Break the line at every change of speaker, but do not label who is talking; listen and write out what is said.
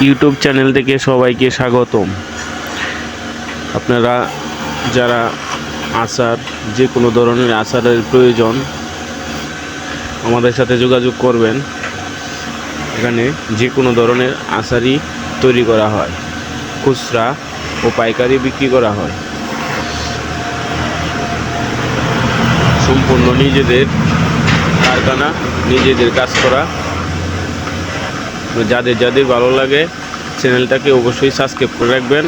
YouTube channel থেকে সবাইকে স্বাগতম। আপনারা যারা আচার, যে কোনো ধরনের আচারের প্রয়োজন আমাদের সাথে যোগাযোগ করবেন। এখানে যে কোনো ধরনের আচারই তৈরি করা হয়, খুচরা ও পাইকারি বিক্রি করা হয়। সম্পূর্ণ নিজেদের কারখানা, নিজেদের কাজ করা। যাদের যাদের ভালো লাগে চ্যানেলটাকে অবশ্যই সাবস্ক্রাইব করে রাখবেন।